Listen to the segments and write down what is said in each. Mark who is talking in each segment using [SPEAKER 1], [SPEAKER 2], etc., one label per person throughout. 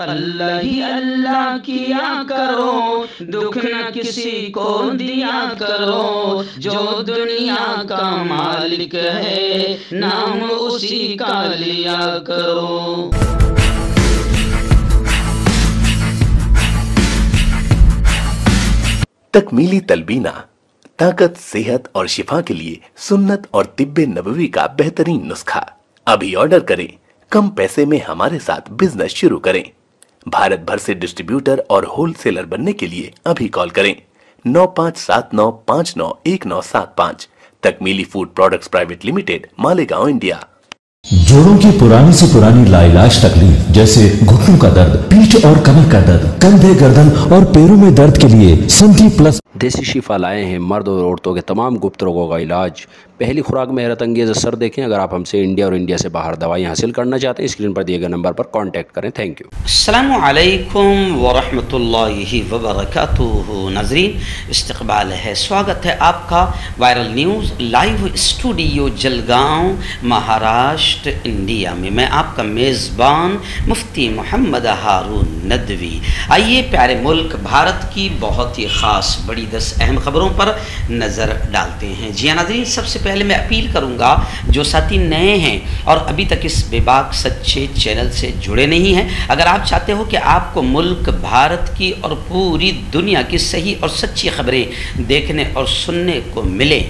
[SPEAKER 1] اللہ ہی اللہ کیا کرو، دکھ نہ کسی کو دیا کرو، جو دنیا کا مالک ہے نام اسی کا لیا کرو۔
[SPEAKER 2] تکمیلی تلبینہ طاقت، صحت اور شفا کے لیے سنت اور طب نبوی کا بہترین نسخہ۔ ابھی آرڈر کریں، کم پیسے میں ہمارے ساتھ بزنس شروع کریں۔ بھارت بھر سے ڈسٹریبیوٹر اور ہول سیلر بننے کے لیے ابھی کال کریں 9579591975۔ تکمیلی food products private limited, Malegaon, India.
[SPEAKER 3] جوڑوں کی پرانی سے پرانی لاعلاج تکلیف جیسے گھٹنوں کا درد، پیٹھ اور کمر کا درد، کندھے، گردن اور پیروں میں درد کے لیے سنٹی پلس
[SPEAKER 4] دیسی شفا لائے ہیں مرد اور عورتوں کے تمام گپت روگوں کا علاج۔ پہلی خوراک میں حیرت انگیز اثر دیکھیں۔ اگر آپ ہم سے انڈیا اور انڈیا سے باہر دوائیں حاصل کرنا چاہتے ہیں، اسکرین پر دیے گئے نمبر پر کانٹیکٹ کریں۔ Thank you.
[SPEAKER 1] السلام علیکم ورحمۃ اللہ وبرکاتہ۔ ناظرین، استقبال ہے، سواگت ہے آپ کا viral news live studio Jalgaon, Maharashtra, India میں۔ میں آپ کا میزبان مفتی محمد ہارون ندوی۔ آئیے پیارے ملک بھارت کی بہت ہی خاص بڑی 10 اہم خبروں پر نظر ڈالتے ہیں۔ جی ہاں ناظرین، سب سے پہلے میں اپیل کروں گا جو ساتھی نئے ہیں اور ابھی تک اس بے باک سچے چینل سے جڑے نہیں ہیں، اگر آپ چاہتے ہو کہ آپ کو ملک بھارت کی اور پوری دنیا کی صحیح اور سچی خبریں دیکھنے اور سننے کو ملے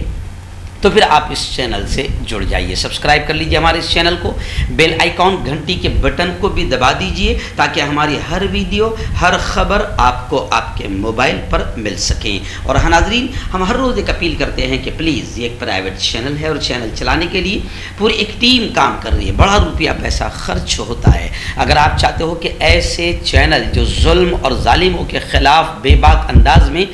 [SPEAKER 1] تو پھر آپ اس چینل سے جڑ جائیے۔ سبسکرائب کر لیجئے ہمارے اس چینل کو، بیل آئیکن گھنٹی کے بٹن کو بھی دبا دیجئے تاکہ ہماری ہر ویڈیو، ہر خبر آپ کو آپ کے موبائل پر مل سکیں۔ اور ہاں ناظرین، ہم ہر روز ایک اپیل کرتے ہیں کہ پلیز یہ ایک پرائیویٹ چینل ہے اور چینل چلانے کے لیے پوری ایک ٹیم کام کر رہی ہے، بڑا روپیہ پیسہ خرچ ہوتا ہے۔ اگر آپ چاہتے ہو کہ ایسے چینل جو ظلم اور ظالموں کے خلاف بے باک انداز میں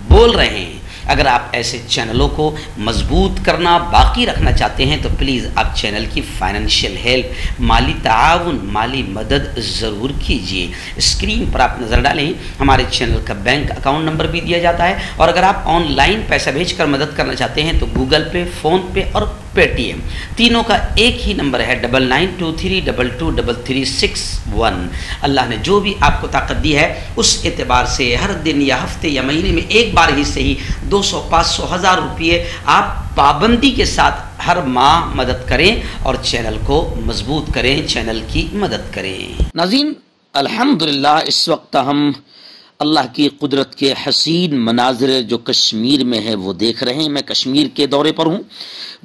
[SPEAKER 1] بول رہے ہیں، اگر آپ ایسے چینلوں کو مضبوط کرنا، باقی رکھنا چاہتے ہیں تو پلیز آپ چینل کی فائنینشیل ہیلپ، مالی تعاون، مالی مدد ضرور کیجئے۔ اسکرین پر آپ نظر ڈالیں، ہمارے چینل کا بینک اکاؤنٹ نمبر بھی دیا جاتا ہے، اور اگر آپ آن لائن پیسہ بھیج کر مدد کرنا چاہتے ہیں تو گوگل پے، فون پے اور پے ٹی ایم تینوں کا ایک ہی نمبر ہے 9923223361۔ اللہ نے جو بھی آپ کو طاقت دی ہے اس اعتبار سے ہر دن یا ہفتے یا مہینے میں ایک بار ہی صحیح 200، 500، 1000 روپئے آپ پابندی کے ساتھ ہر ماہ مدد کریں اور چینل کو مضبوط کریں، چینل کی مدد کریں۔ ناظرین، الحمدللہ اس وقت ہم اللہ کی قدرت کے حسین مناظر جو کشمیر میں ہے وہ دیکھ رہے ہیں۔ میں کشمیر کے دورے پر ہوں۔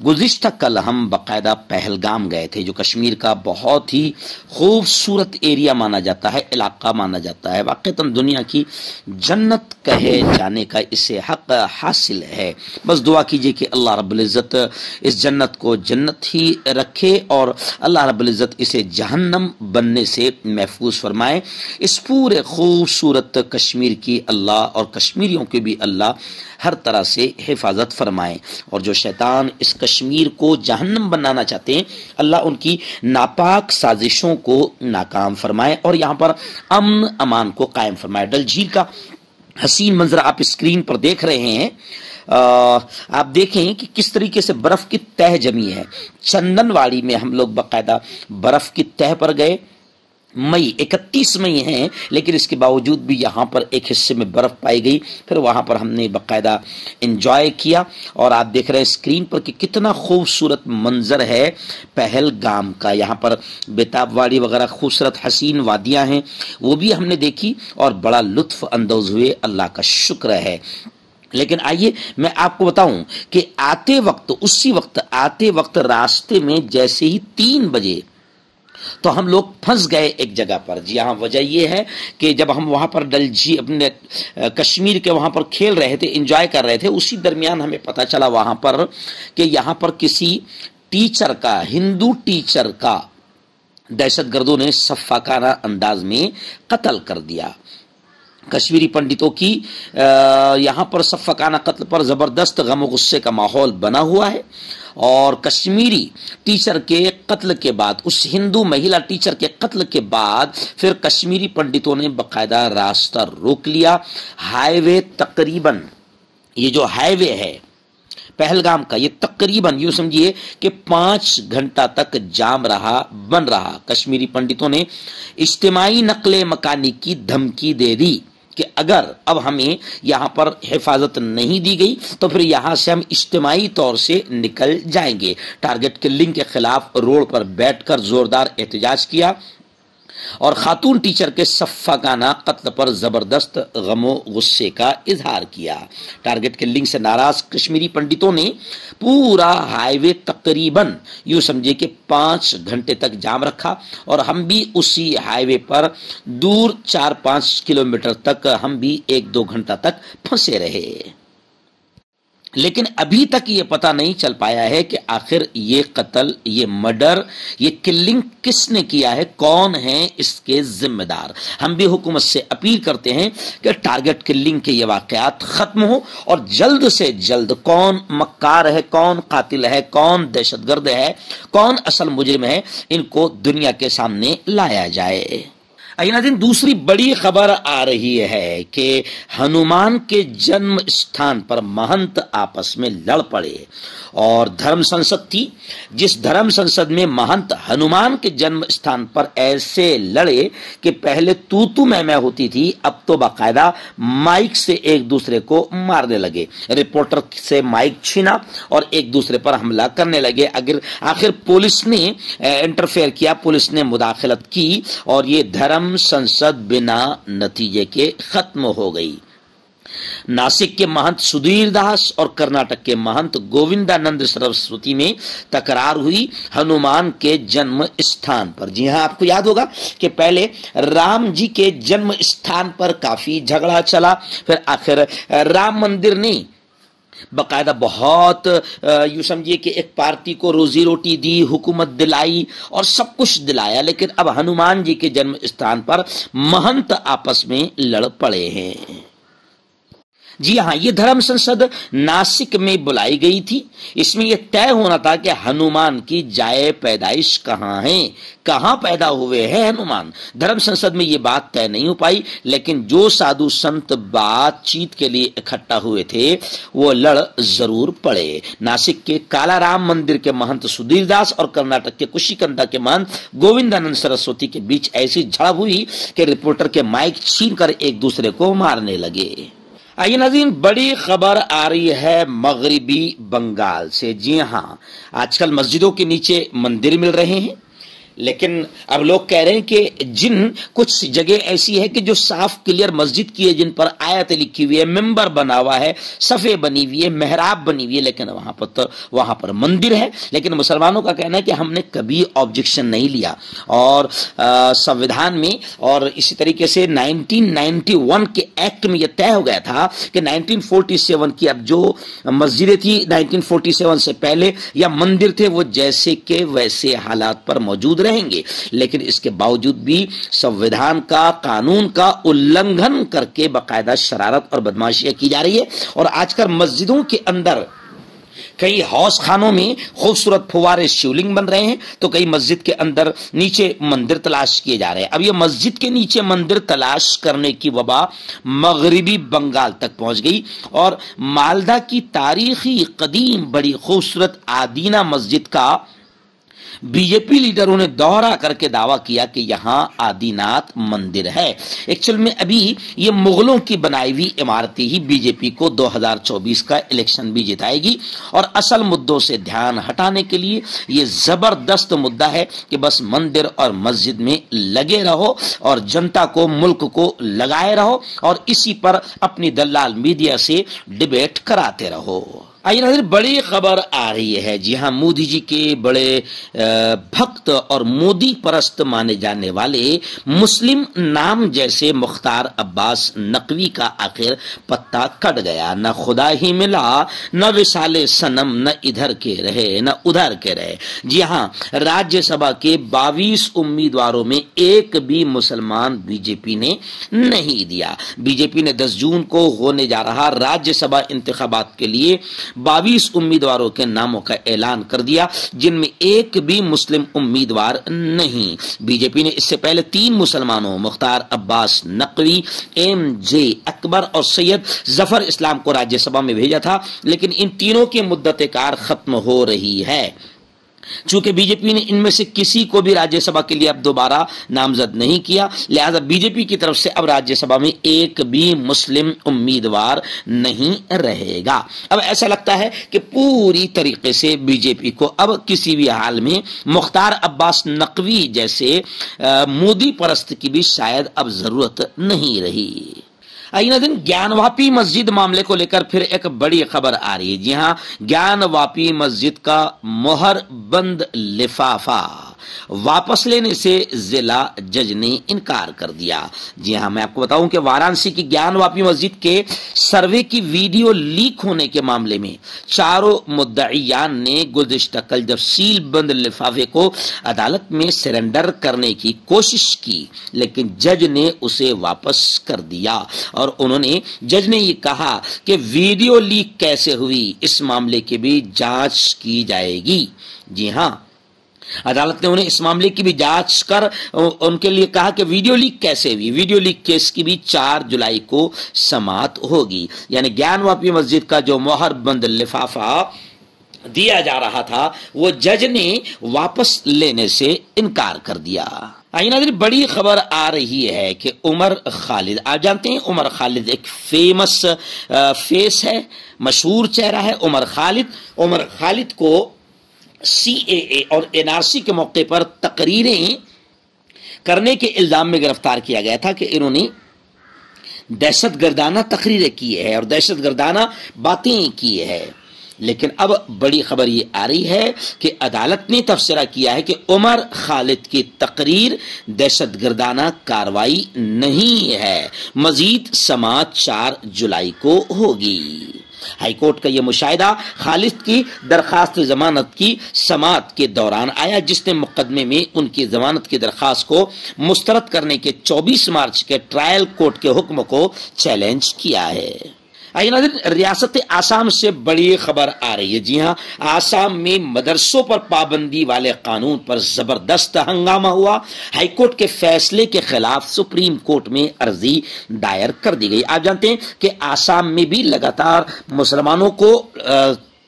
[SPEAKER 1] گزشتہ کل ہم باقاعدہ پہلگام گئے تھے، جو کشمیر کا بہت ہی خوبصورت ایریا مانا جاتا ہے، علاقہ مانا جاتا ہے، واقعتاً دنیا کی جنت کہے جانے کا اسے حق حاصل ہے۔ بس دعا کیجئے کہ اللہ رب العزت اس جنت کو جنت ہی رکھے اور اللہ رب العزت اسے جہنم بننے سے محفوظ فرمائے۔ اس پورے خوبصورت کشمیر کی اللہ اور کشمیریوں کی بھی اللہ ہر طرح سے حفاظت فرمائے، اور جو شیطان اس کشمیر کو جہنم بنانا چاہتے ہیں اللہ ان کی ناپاک سازشوں کو ناکام فرمائے اور یہاں پر امن امان کو قائم فرمائے۔ ڈل جھیل کا حسین منظر آپ اسکرین پر دیکھ رہے ہیں۔ آپ دیکھیں کہ کس طریقے سے برف کی تہ جمی ہے۔ چندن واڑی میں ہم لوگ باقاعدہ برف کی تہ پر گئے۔ 31 مئی ہیں لیکن اس کے باوجود بھی یہاں پر ایک حصے میں برف پائی گئی، پھر وہاں پر ہم نے باقاعدہ انجوائے کیا، اور آپ دیکھ رہے ہیں اسکرین پر کہ کتنا خوبصورت منظر ہے پہلگام کا۔ یہاں پر بیتاب واڑی وغیرہ خوبصورت حسین وادیاں ہیں، وہ بھی ہم نے دیکھی اور بڑا لطف اندوز ہوئے، اللہ کا شکر ہے۔ لیکن آئیے میں آپ کو بتاؤں کہ آتے وقت راستے میں جیسے ہی 3 بجے تو ہم لوگ پھنس گئے ایک جگہ پر۔ جی ہاں، وجہ یہ ہے کہ جب ہم وہاں پر ڈل جھیل اپنے کشمیر کے وہاں پر کھیل رہے تھے، انجوائے کر رہے تھے، اسی درمیان ہمیں پتہ چلا وہاں پر کہ یہاں پر کسی ٹیچر کا، ہندو ٹیچر کا دہشت گردوں نے سفاکانہ انداز میں قتل کر دیا۔ کشمیری پنڈتوں کی یہاں پر سفاکانہ قتل پر زبردست غم و غصے کا ماحول بنا ہوا ہے، اور کشمیری ٹیچر کے قتل کے بعد، اس ہندو مہیلا ٹیچر کے قتل کے بعد پھر کشمیری پنڈتوں نے باقاعدہ راستہ روک لیا۔ ہائی وے تقریباً، یہ جو ہائی وے ہے
[SPEAKER 5] पहलगाम का ये तकरीबन यूं समझिए कि 5 घंटा तक जाम बन रहा। कश्मीरी पंडितों ने इज्तिमाई नकले मकानी की धमकी दे दी कि अगर अब हमें यहाँ पर हिफाजत नहीं दी गई तो फिर यहाँ से हम इज्तिमाई तौर से निकल जाएंगे। टारगेट किलिंग के खिलाफ रोड पर बैठकर जोरदार एहतजाज किया और खातून टीचर के सफ़ाकाना कत्ल पर जबरदस्त गमो गुस्से का इजहार किया। टारगेट किलिंग से नाराज कश्मीरी पंडितों ने पूरा हाईवे तकरीबन यूं समझिए कि 5 घंटे तक जाम रखा और हम भी उसी हाईवे पर दूर 4-5 किलोमीटर तक हम भी 1-2 घंटा तक फंसे रहे। लेकिन अभी तक ये पता नहीं चल पाया है कि आखिर ये कत्ल, ये मर्डर, ये किलिंग किसने किया है, कौन है इसके जिम्मेदार। हम भी हुकूमत से अपील करते हैं कि टारगेट किलिंग के ये वाकयात खत्म हो और जल्द से जल्द कौन मक्कार है, कौन कातिल है, कौन दहशतगर्द है, कौन असल मुजरिम है, इनको दुनिया के सामने लाया जाए। नाज़रीन, दूसरी बड़ी खबर आ रही है कि हनुमान के जन्म स्थान पर महंत आपस में लड़ पड़े और धर्म संसद थी, जिस धर्म संसद में महंत हनुमान के जन्म स्थान पर ऐसे लड़े कि पहले तू तू मैं होती थी, अब तो बाकायदा माइक से एक दूसरे को मारने लगे। रिपोर्टर से माइक छीना और एक दूसरे पर हमला करने लगे। आखिर पुलिस ने इंटरफेयर किया, पुलिस ने मुदाखलत की और ये धर्म संसद बिना नतीजे के खत्म हो गई। नासिक के महंत सुधीर दास और कर्नाटक के महंत गोविंदानंद सरस्वती में तकरार हुई हनुमान के जन्म स्थान पर। जी हां, आपको याद होगा कि पहले राम जी के जन्म स्थान पर काफी झगड़ा चला, फिर आखिर राम मंदिर ने बाकायदा बहुत यूं समझिए कि एक पार्टी को रोजी रोटी दी, हुकूमत दिलाई और सब कुछ दिलाया, लेकिन अब हनुमान जी के जन्म स्थान पर महंत आपस में लड़ पड़े हैं। जी हाँ, ये धर्म संसद नासिक में बुलाई गई थी। इसमें यह तय होना था कि हनुमान की जाए पैदाइश कहाँ है, कहाँ पैदा हुए हैं हनुमान। धर्म संसद में ये बात तय नहीं हो पाई, लेकिन जो साधु संत बातचीत के लिए इकट्ठा हुए थे वो लड़ जरूर पड़े। नासिक के कालाराम मंदिर के महंत सुधीर दास और कर्नाटक के कुशीकंदा के महंत गोविंदानंद सरस्वती के बीच ऐसी झड़प हुई कि रिपोर्टर के माइक छीनकर एक दूसरे को मारने लगे। आइए नाज़रीन, बड़ी खबर आ रही है मगरिबी बंगाल से। जी हाँ, आजकल मस्जिदों के नीचे मंदिर मिल रहे हैं, लेकिन अब लोग कह रहे हैं कि जिन कुछ जगह ऐसी है कि जो साफ क्लियर मस्जिद की है, जिन पर आयतें लिखी हुई है, मिंबर बना हुआ है, सफ़े बनी हुई है, मेहराब बनी हुई है, लेकिन वहां पर मंदिर है। लेकिन मुसलमानों का कहना है कि हमने कभी ऑब्जेक्शन नहीं लिया और संविधान में और इसी तरीके से 1991 के एक्ट में यह तय हो गया था कि 1947 की अब जो मस्जिदें थी 1947 से पहले या मंदिर थे वो जैसे के वैसे हालात पर मौजूद रहेंगे। लेकिन इसके बावजूद भी संविधान का, कानून का उल्लंघन करके बाकायदा शरारत और बदमाशियां की जा रही है। और आजकल मस्जिदों के अंदर कई हौस खानों में खूबसूरत फुवारे शिवलिंग बन रहे हैं, तो कई मस्जिद के अंदर नीचे मंदिर तलाश किए जा रहे हैं। अब ये मस्जिद के नीचे मंदिर तलाश करने की वबा मगरिबी बंगाल तक पहुंच गई और मालदा की तारीखी कदीम बड़ी खूबसूरत आदीना मस्जिद का बीजेपी लीडरों ने दोहरा करके दावा किया कि यहां आदिनाथ मंदिर है। एक्चुअल में अभी ये मुगलों की बनाई हुई इमारतें ही बीजेपी को 2024 का इलेक्शन भी जिताएगी और असल मुद्दों से ध्यान हटाने के लिए ये जबरदस्त मुद्दा है कि बस मंदिर और मस्जिद में लगे रहो और जनता को, मुल्क को लगाए रहो और इसी पर अपनी दलाल मीडिया से डिबेट कराते रहो। आइए नाज़रीन, बड़ी खबर आ रही है। जी हाँ, मोदी जी के बड़े भक्त और मोदी परस्त माने जाने वाले मुस्लिम नाम जैसे मुख्तार अब्बास नकवी का आखिर पत्ता कट गया। न खुदा ही मिला, न विसाले सनम, न इधर के रहे न उधर के रहे। जी हाँ, राज्यसभा के 22 उम्मीदवारों में एक भी मुसलमान बीजेपी ने नहीं दिया। बीजेपी ने 10 जून को होने जा रहा राज्यसभा इंतखाबात के लिए 22 उम्मीदवारों के नामों का ऐलान कर दिया, जिनमें एक भी मुस्लिम उम्मीदवार नहीं। बीजेपी ने इससे पहले 3 मुसलमानों मुख्तार अब्बास नकवी, MJ अकबर और सैयद जफर इस्लाम को राज्यसभा में भेजा था, लेकिन इन तीनों की मुद्दत कार खत्म हो रही है। चूंकि बीजेपी ने इनमें से किसी को भी राज्यसभा के लिए अब दोबारा नामजद नहीं किया, लिहाजा बीजेपी की तरफ से अब राज्यसभा में एक भी मुस्लिम उम्मीदवार नहीं रहेगा। अब ऐसा लगता है कि पूरी तरीके से बीजेपी को अब किसी भी हाल में मुख्तार अब्बास नकवी जैसे मोदी परस्त की भी शायद अब जरूरत नहीं रही। आइए दिन ज्ञानवापी मस्जिद मामले को लेकर फिर एक बड़ी खबर आ रही है। जी हां, ज्ञानवापी मस्जिद का मोहर बंद लिफाफा वापस लेने से जिला जज ने इनकार कर दिया। जी हां, मैं आपको बताऊं कि वाराणसी की ज्ञानवापी मस्जिद के सर्वे की वीडियो लीक होने के मामले में चारों मुद्दईयान ने गुज़िश्ता कल जब सील बंद लिफाफे को अदालत में सरेंडर करने की कोशिश की, लेकिन जज ने उसे वापस कर दिया और उन्होंने जज ने ये कहा कि वीडियो लीक कैसे हुई इस मामले की भी जांच की जाएगी। जी हां, अदालत ने उन्हें इस मामले की भी जांच कर उनके लिए कहा कि वीडियो लीक कैसे हुई। वीडियो लीक केस की भी 4 जुलाई को समाअत होगी। यानी ज्ञानवापी मस्जिद का जो मोहर बंद लिफाफा दिया जा रहा था वो जज ने वापस लेने से इनकार कर दिया। आइए नाज़रीन, बड़ी खबर आ रही है कि उमर खालिद, आप जानते हैं उमर खालिद एक फेमस फेस है, मशहूर चेहरा है उमर खालिद को CAA और NRC के मौके पर तकरीरें करने के इल्जाम में गिरफ्तार किया गया था कि इन्होंने दहशतगर्दाना तकरीरें की है और दहशतगर्दाना बातें की है। लेकिन अब बड़ी खबर ये आ रही है कि अदालत ने तफसीरा किया है कि उमर खालिद की तकरीर दहशतगर्दाना कार्रवाई नहीं है। मजीद समाअत 4 जुलाई को होगी। हाईकोर्ट का यह मुशाहिदा खालिद की दरखास्त जमानत की समाअत के दौरान आया, जिसने मुकदमे में उनकी जमानत की दरखास्त को मुस्तरद करने के 24 मार्च के ट्रायल कोर्ट के हुक्म को चैलेंज किया है। आइए नाज़रीन, रियासत आसाम से बड़ी खबर आ रही है। जी हां, आसाम में मदरसों पर पाबंदी वाले कानून पर जबरदस्त हंगामा हुआ। हाईकोर्ट के फैसले के खिलाफ सुप्रीम कोर्ट में अर्जी दायर कर दी गई। आप जानते हैं कि आसाम में भी लगातार मुसलमानों को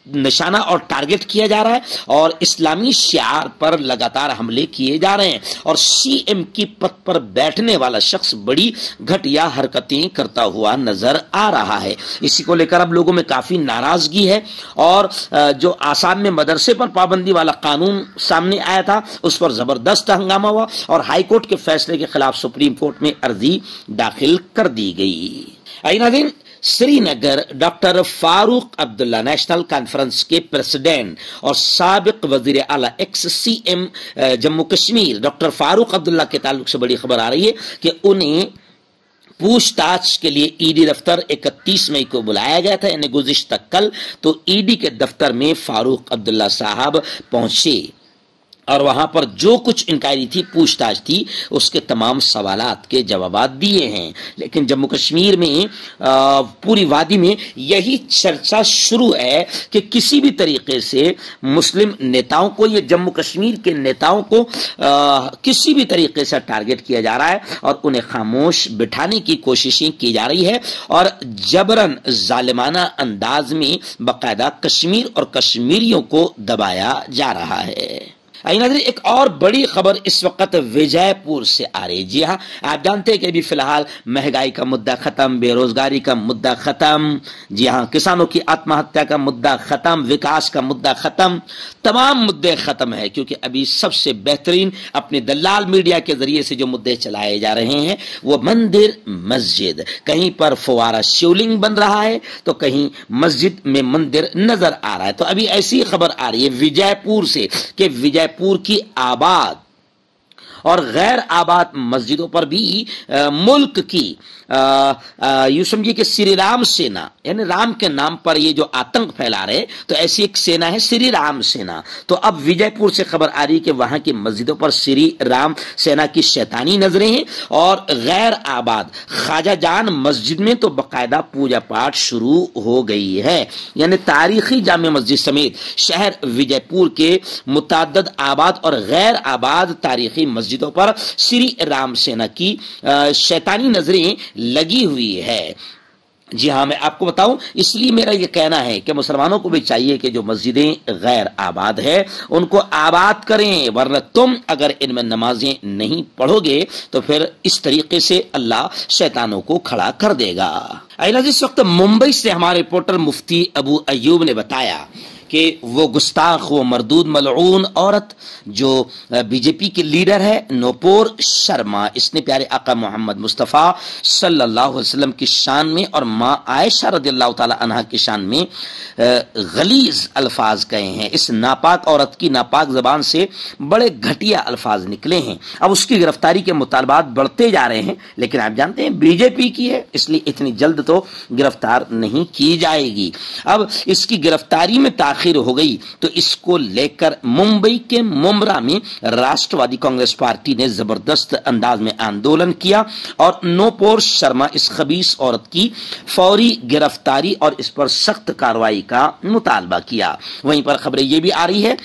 [SPEAKER 5] निशाना और टारगेट किया जा रहा है और इस्लामी शियार पर लगातार हमले किए जा रहे हैं और CM की पद पर बैठने वाला शख्स बड़ी घटिया हरकतें करता हुआ नजर आ रहा है। इसी को लेकर अब लोगों में काफी नाराजगी है और जो आसाम में मदरसे पर पाबंदी वाला कानून सामने आया था उस पर जबरदस्त हंगामा हुआ और हाईकोर्ट के फैसले के खिलाफ सुप्रीम कोर्ट में अर्जी दाखिल कर दी गई। आइए नाज़रीन, Srinagar doctor Farooq Abdullah national conference के प्रेसिडेंट और साबिक वजीर आला ex-CM जम्मू कश्मीर डॉक्टर फारूक अब्दुल्ला के ताल्लुक से बड़ी खबर आ रही है कि उन्हें पूछताछ के लिए ईडी दफ्तर 31 मई को बुलाया गया था, यानी गुज़िश्ता कल। तो ईडी के दफ्तर में फारूक अब्दुल्ला साहब पहुंचे और वहां पर जो कुछ इंक्वायरी थी, पूछताछ थी, उसके तमाम सवालात के जवाब दिए हैं। लेकिन जम्मू कश्मीर में पूरी वादी में यही चर्चा शुरू है कि किसी भी तरीके से मुस्लिम नेताओं को, ये जम्मू कश्मीर के नेताओं को किसी भी तरीके से टारगेट किया जा रहा है और उन्हें खामोश बिठाने की कोशिशें की जा रही है और जबरन जालिमाना अंदाज में बाकायदा कश्मीर और कश्मीरियों को दबाया जा रहा है। आइए नाज़रीन, एक और बड़ी खबर इस वक्त विजयपुर से आ रही है। जी हाँ, आप जानते हैं कि अभी फिलहाल महंगाई का मुद्दा खत्म, बेरोजगारी का मुद्दा खत्म, जी हाँ, किसानों की आत्महत्या का मुद्दा खत्म, विकास का मुद्दा खत्म, तमाम मुद्दे खत्म है। क्योंकि अभी सबसे बेहतरीन अपने दलाल मीडिया के जरिए से जो मुद्दे चलाए जा रहे हैं वो मंदिर मस्जिद, कहीं पर फुवारा शिवलिंग बन रहा है तो कहीं मस्जिद में मंदिर नजर आ रहा है। तो अभी ऐसी खबर आ रही है विजयपुर से कि विजयपुर की आबाद اور غیر آباد مسجدوں پر بھی ملک کی یوں سمجھیے کہ سری رام سینا، یعنی رام کے نام پر یہ جو آتنک پھیلا رہے، تو ایسی ایک سینا ہے سری رام سینا۔ تو اب وجے پور سے خبر آ رہی کہ وہاں کی مسجدوں پر سری رام سینا کی شیطانی نظریں ہیں، اور غیر آباد خواجہ جان مسجد میں تو باقاعدہ پوجا پاٹ شروع ہو گئی ہے۔ یعنی تاریخی جامع مسجد سمیت شہر وجے پور کے متعدد آباد اور غیر آباد تاریخی مسجدوں پر سری رام سینا کی شیطانی نظریں لگی ہوئی ہے۔ جی ہاں، میں آپ کو بتاؤں، اس لیے میرا یہ کہنا ہے کہ مسلمانوں کو بھی چاہیے کہ جو مسجدیں غیر آباد ہے ان کو آباد کریں، ورنہ تم اگر ان میں نمازیں نہیں پڑھو گے تو پھر اس طریقے سے اللہ شیطانوں کو کھڑا کر دے گا۔ اس وقت ممبئی سے ہمارے رپورٹر مفتی ابو ایوب نے بتایا کہ وہ گستاخ، وہ مردود ملعون عورت جو بی جے پی کے لیڈر ہے نوپور شرما، اس نے پیارے آقا محمد مصطفیٰ صلی اللہ علیہ وسلم کی شان میں اور ماں عائشہ رضی اللہ تعالی عنہا کی شان میں غلیظ الفاظ کہے ہیں۔ اس ناپاک عورت کی ناپاک زبان سے بڑے گھٹیا الفاظ نکلے ہیں۔ اب اس کی گرفتاری کے مطالبات بڑھتے جا رہے ہیں، لیکن آپ جانتے ہیں بی جے پی کی ہے، اس لیے اتنی جلد تو گرفتار نہیں کی جائے گی۔ اب اس کی گرفتاری میں تاخیر ہو گئی تو اس کو لے کر ممبئی کے ممبرا میں راشٹروادی کانگریس پارٹی نے زبردست انداز میں آندولن کیا اور نوپور شرما اس خبیث عورت کی فوری گرفتاری اور اس پر سخت کارروائی کا مطالبہ کیا۔ وہیں پر خبریں یہ بھی آ رہی ہے،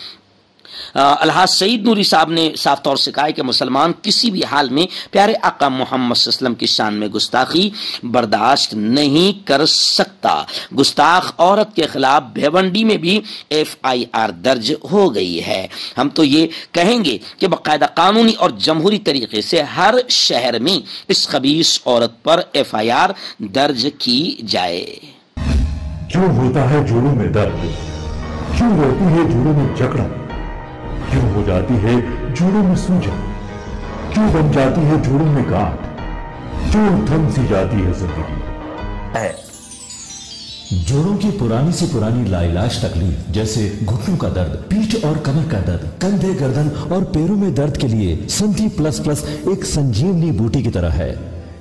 [SPEAKER 5] الحاج سعید نوری صاحب نے صاف طور سے کہا ہے کہ مسلمان کسی بھی حال میں پیارے آقا محمد صلی اللہ علیہ وسلم کی شان میں گستاخی برداشت نہیں کر سکتا۔ گستاخ عورت کے خلاف بھیونڈی میں بھی FIR درج ہو گئی ہے۔ ہم تو یہ کہیں گے کہ باقاعدہ قانونی اور جمہوری طریقے سے ہر شہر میں اس خبیث عورت پر FIR درج کی جائے۔
[SPEAKER 3] کیوں ہوتا ہے جوڑوں میں درد، کیوں رہتی ہے جوڑوں میں جکڑن، کیوں ہو جاتی ہے جوڑوں میں سوجن، کیوں بن جاتی ہے جوڑوں میں گاٹھ، کیوں تھم سی جاتی ہے زندگی۔ جوڑوں کی پرانی سے پرانی لاعلاج تکلیف جیسے گھٹنوں کا درد، پیٹھ اور کمر کا درد، کندھے، گردن اور پیروں میں درد کے لیے سنتھی پلس پلس ایک سنجیونی بوٹی کی طرح ہے،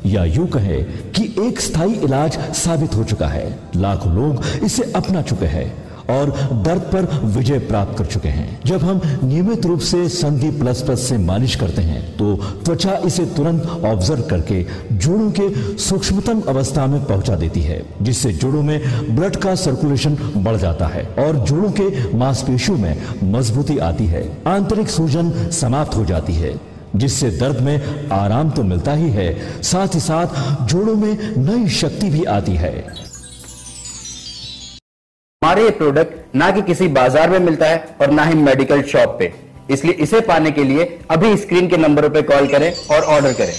[SPEAKER 3] یا یوں کہے کہ ایک استھائی علاج ثابت ہو چکا ہے۔ لاکھوں لوگ اسے اپنا چکے ہیں اور درد پر وجے پراپت کر چکے ہیں۔ جب ہم نیمت روپ سے سندھی پلس پلس سے مالش کرتے ہیں تو توچا اسے ترنت آبزرو کر کے جوڑوں کے سوکشمتم اوستھا میں پہنچا دیتی ہے، جس سے جوڑوں میں بلڈ کا سرکولیشن بڑھ جاتا ہے اور جوڑوں کے ماس پیشیوں میں مضبوطی آتی ہے، آنترک سوجن سماپت ہو جاتی ہے، جس سے درد میں آرام تو ملتا ہی ہے، ساتھ ہی ساتھ جوڑوں میں نئی شکتی بھی آتی ہے۔
[SPEAKER 6] ہمارے یہ پروڈکٹ نہ کہ کسی بازار میں ملتا ہے اور نہ ہی میڈیکل شاپ پہ، اس لیے اسے پانے کے لیے ابھی اسکرین کے نمبروں پہ کال کریں اور آرڈر کریں۔